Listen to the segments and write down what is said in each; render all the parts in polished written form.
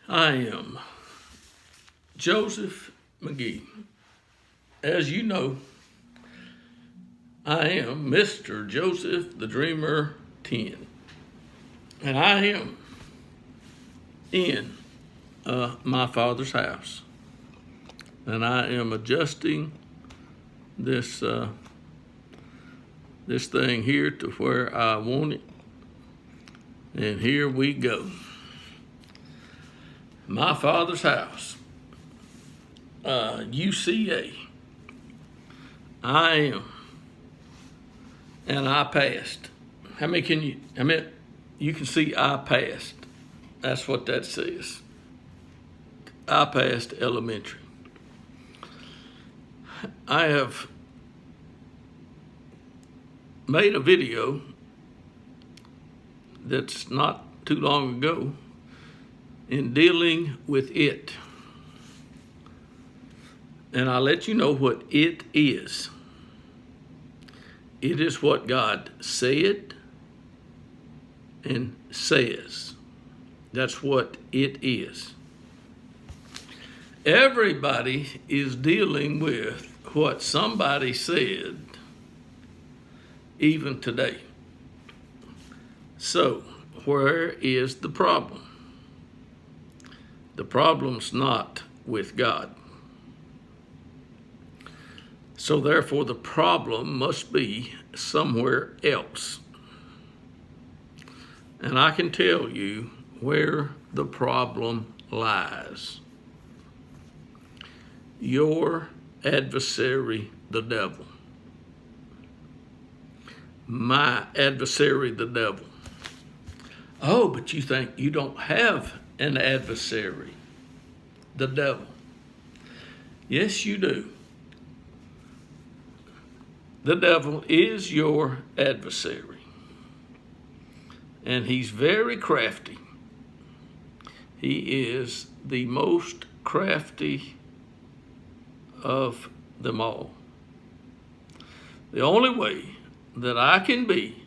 I am Joseph McGee. As you know, I am Mr. Joseph the Dreamer 10. And I am in my Father's house. And I am adjusting this this thing here to where I want it. And here we go. My Father's house. UCA. I am. And I passed. How many you can see I passed. That's what that says. I passed elementary. I have made a video that's not too long ago in dealing with it. And I'll let you know what it is. It is what God said and says. That's what it is. Everybody is dealing with what somebody said, even today. So, where is the problem? The problem's not with God. So therefore, the problem must be somewhere else. And I can tell you where the problem lies. Your adversary, the devil. My adversary, the devil. Oh, but you think you don't have an adversary, the devil. Yes, you do. The devil is your adversary, and he's very crafty. He is the most crafty of them all. The only way that I can be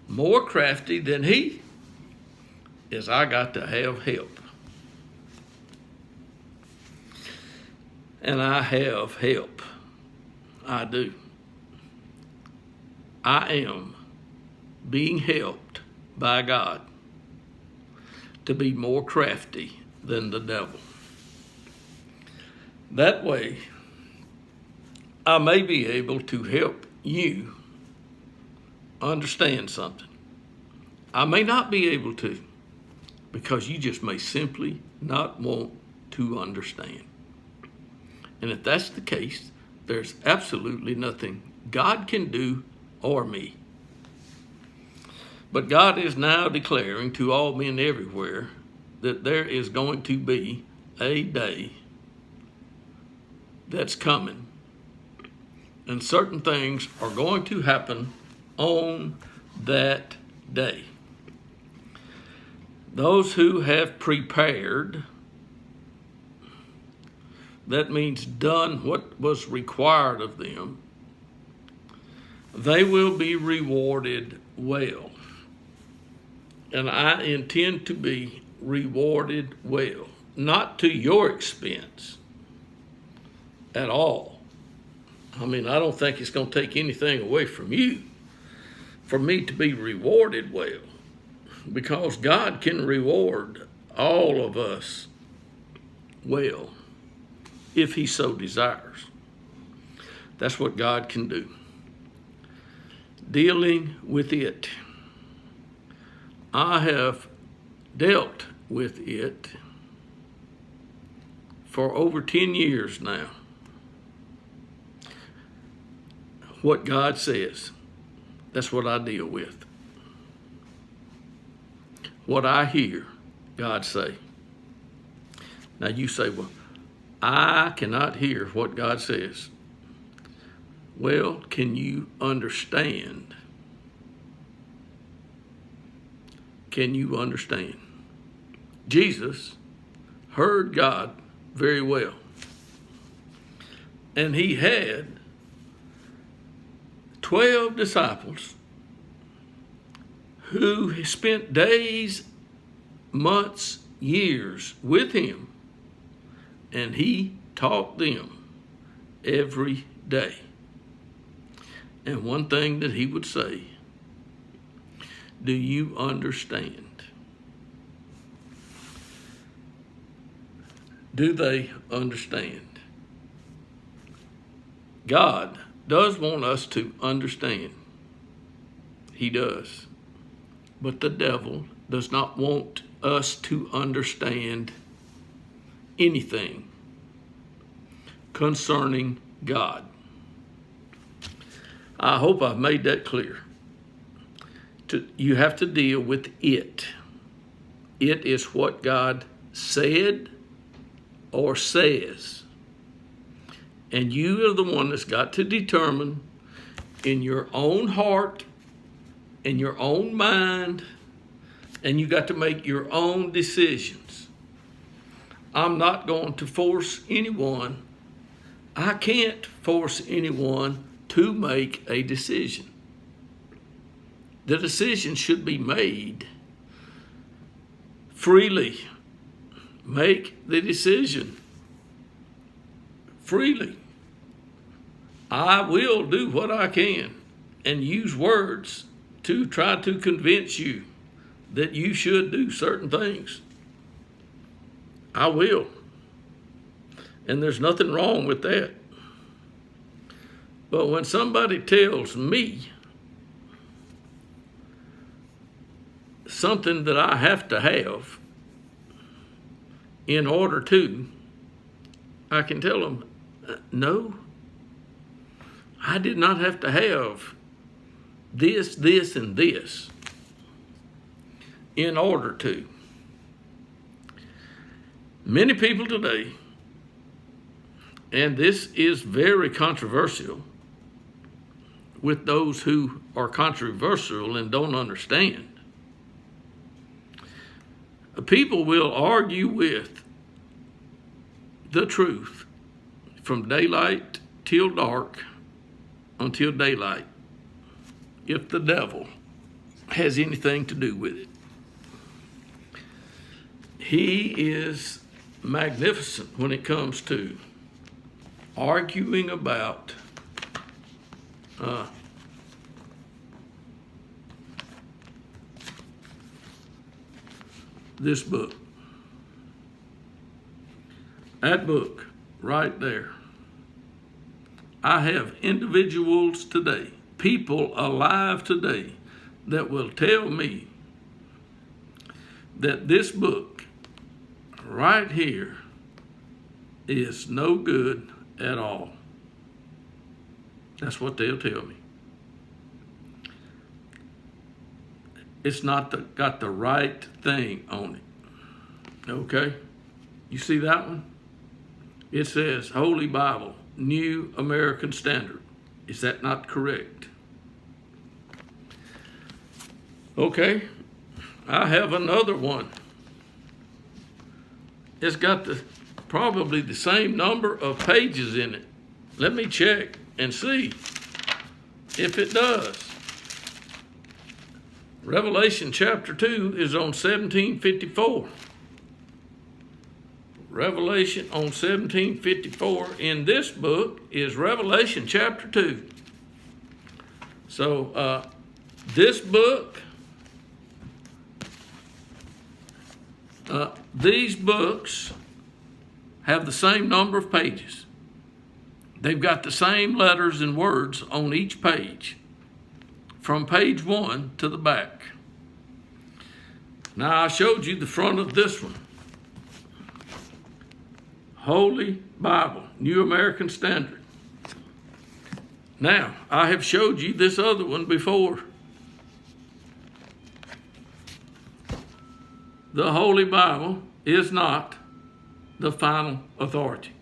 more crafty than he is I got to have help. And I have help. I do. I am being helped by God to be more crafty than the devil. That way, I may be able to help you understand something. I may not be able to, because you just may simply not want to understand. And if that's the case, there's absolutely nothing God can do or me. But God is now declaring to all men everywhere that there is going to be a day that's coming, and certain things are going to happen on that day. Those who have prepared, that means done what was required of them, they will be rewarded well. And I intend to be rewarded well, not to your expense at all. I mean, I don't think it's going to take anything away from you for me to be rewarded well, because God can reward all of us well if he so desires. That's what God can do. Dealing with it. I have dealt with it for over 10 years now. What God says, that's what I deal with. What I hear God say. Now you say, well, I cannot hear what God says. Well, can you understand? Can you understand? Jesus heard God very well. And he had 12 disciples who spent days, months, years with him, and he taught them every day. And one thing that he would say, do you understand? Do they understand? God does want us to understand. He does. But the devil does not want us to understand anything concerning God. I hope I've made that clear. You have to deal with it. It is what God said or says. And you are the one that's got to determine in your own heart, in your own mind, and you got to make your own decisions. I'm not going to force anyone. I can't force anyone to make a decision. The decision should be made freely. Make the decision freely. I will do what I can and use words to try to convince you that you should do certain things. I will. And there's nothing wrong with that. But when somebody tells me something that I have to have in order to, I can tell them, no, I did not have to have this, this, and this in order to. Many people today, and this is very controversial with those who are controversial and don't understand. People will argue with the truth from daylight till dark until daylight if the devil has anything to do with it. He is magnificent when it comes to arguing about this book. That book right there. I have individuals today, people alive today, that will tell me that this book right here is no good at all. That's what they'll tell me. It's not got the right thing on it. Okay? You see that one? It says Holy Bible, New American Standard. Is that not correct? Okay. I have another one. It's got probably the same number of pages in it. Let me check and see if it does. Revelation chapter 2 is on 1754. Revelation on 1754 in this book is Revelation chapter 2. So this book, these books have the same number of pages. They've got the same letters and words on each page, from page 1 to the back. Now I showed you the front of this one. Holy Bible, New American Standard. Now, I have showed you this other one before. The Holy Bible is not the final authority.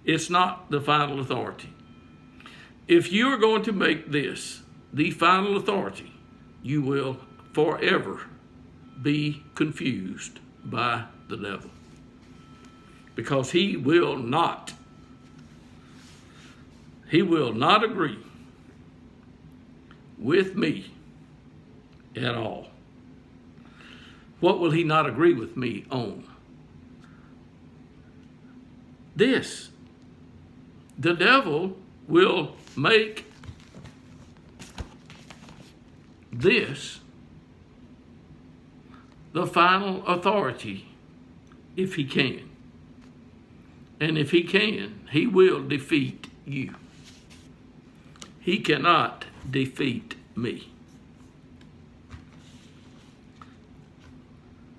It's not the final authority. If you are going to make this the final authority, you will forever be confused by the devil. Because he will not agree with me at all. What will he not agree with me on? This. The devil will make this the final authority if he can. And if he can, he will defeat you. He cannot defeat me.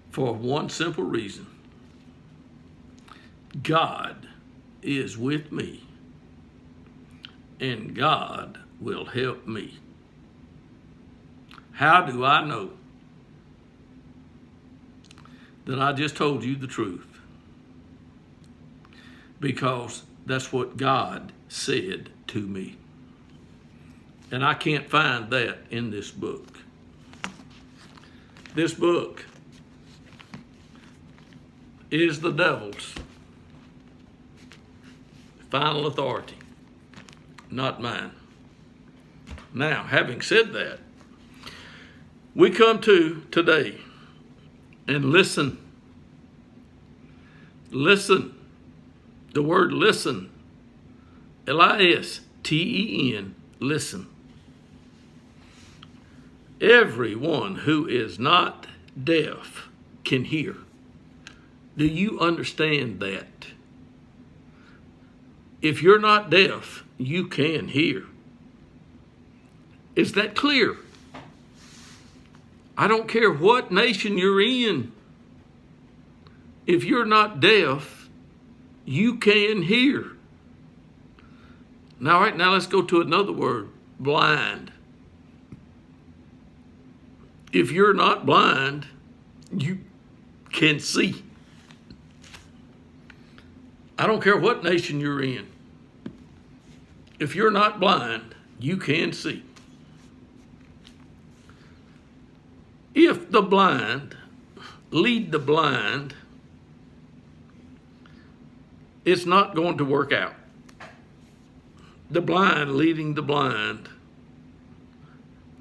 For one simple reason. God is with me, and God will help me. How do I know that I just told you the truth? Because that's what God said to me. And I can't find that in this book. This book is the devil's final authority, not mine. Now, having said that, we come to today and listen. Listen. The word listen, L-I-S-T-E-N, listen. Everyone who is not deaf can hear. Do you understand that? If you're not deaf, you can hear. Is that clear? I don't care what nation you're in. If you're not deaf, you can hear. Now, right now, let's go to another word, blind. If you're not blind, you can see. I don't care what nation you're in. If you're not blind, you can see. If the blind lead the blind, it's not going to work out. The blind leading the blind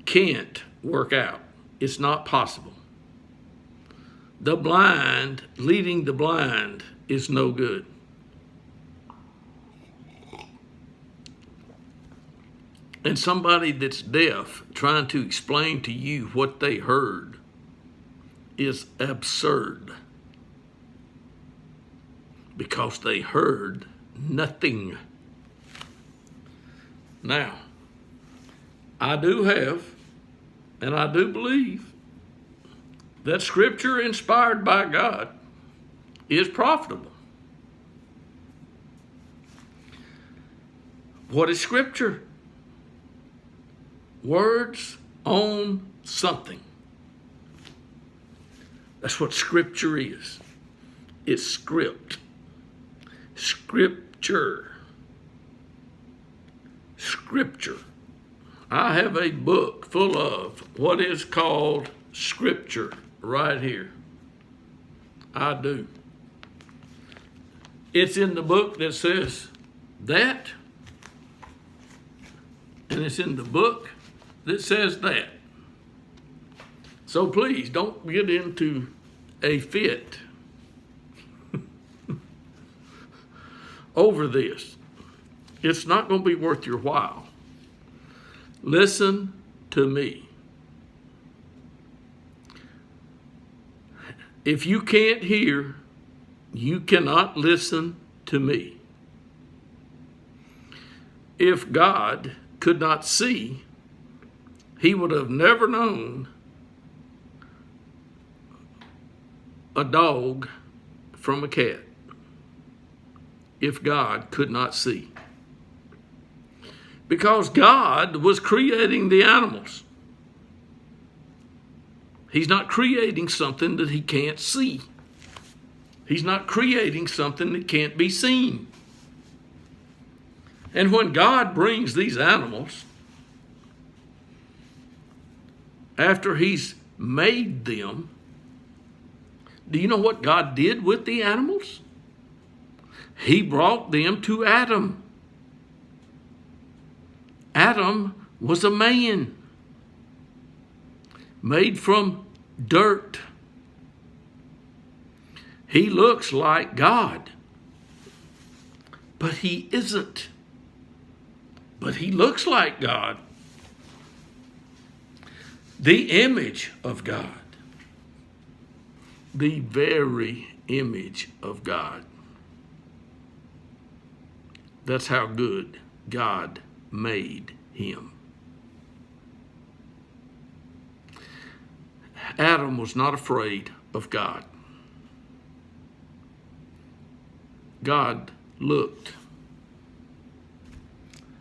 can't work out. It's not possible. The blind leading the blind is no good. And somebody that's deaf trying to explain to you what they heard is absurd. Because they heard nothing. Now, I do have, and I do believe, that Scripture inspired by God is profitable. What is Scripture? Words on something. That's what Scripture is. It's script. Scripture. Scripture. I have a book full of what is called Scripture right here. I do. It's in the book that says that, and it's in the book that says that. So please don't get into a fit over this. It's not going to be worth your while. Listen to me. If you can't hear, you cannot listen to me. If God could not see, he would have never known a dog from a cat. If God could not see. Because God was creating the animals. He's not creating something that he can't see. He's not creating something that can't be seen. And when God brings these animals, after he's made them, do you know what God did with the animals? He brought them to Adam. Adam was a man made from dirt. He looks like God, but he isn't. But he looks like God. The image of God. The very image of God. That's how good God made him. Adam was not afraid of God. God looked.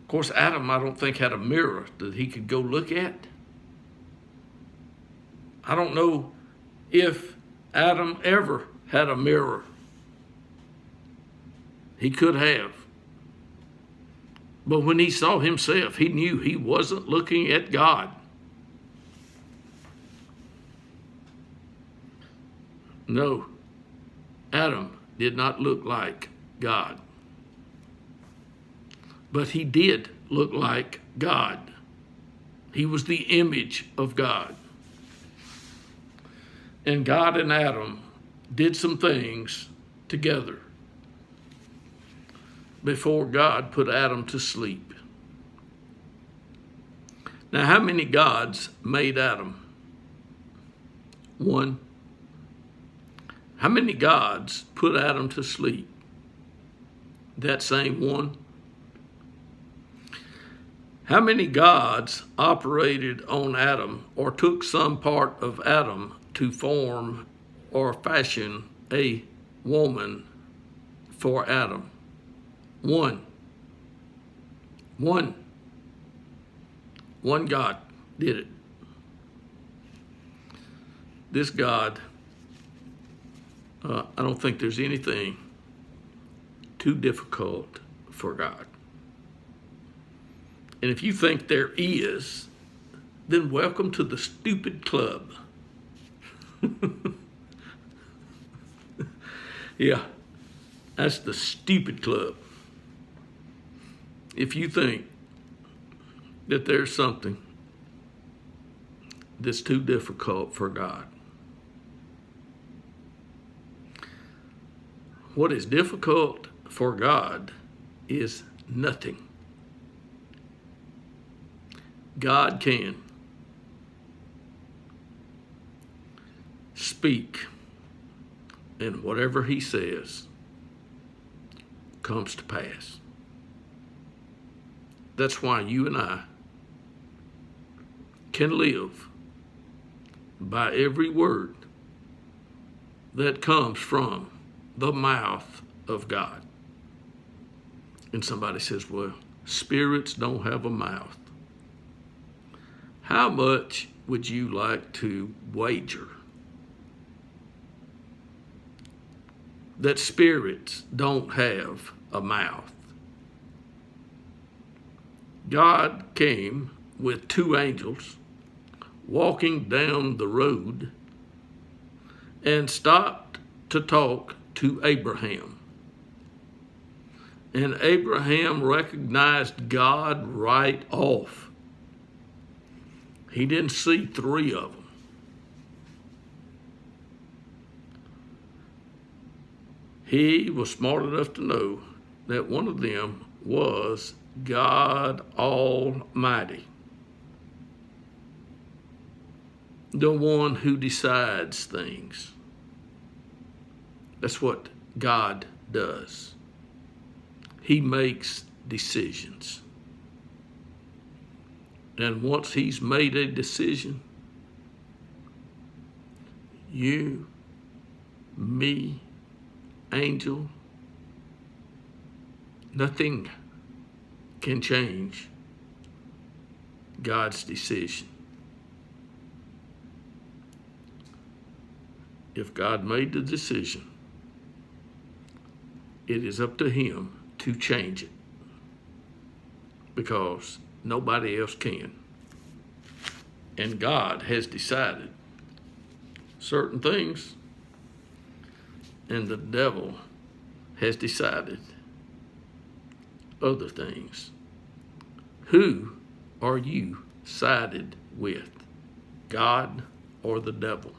Of course, Adam, I don't think, had a mirror that he could go look at. I don't know if Adam ever had a mirror. He could have. But when he saw himself, he knew he wasn't looking at God. No, Adam did not look like God. But he did look like God. He was the image of God. And God and Adam did some things together before God put Adam to sleep. Now, how many gods made Adam? One. How many gods put Adam to sleep? That same one. How many gods operated on Adam or took some part of Adam to form or fashion a woman for Adam? One. One God did it. This God, I don't think there's anything too difficult for God. And if you think there is, then welcome to the stupid club. Yeah, that's the stupid club. If you think that there's something that's too difficult for God. What is difficult for God is nothing. God can speak, and whatever he says comes to pass. That's why you and I can live by every word that comes from the mouth of God. And somebody says, well, spirits don't have a mouth. How much would you like to wager that spirits don't have a mouth? God came with two angels walking down the road and stopped to talk to Abraham. And Abraham recognized God right off. He didn't see three of them. He was smart enough to know that one of them was God Almighty, the one who decides things. That's what God does. He makes decisions. And once he's made a decision, you, me, angel, nothing can change God's decision. If God made the decision, it is up to him to change it, because nobody else can. And God has decided certain things, and the devil has decided other things. Who are you sided with, God or the devil?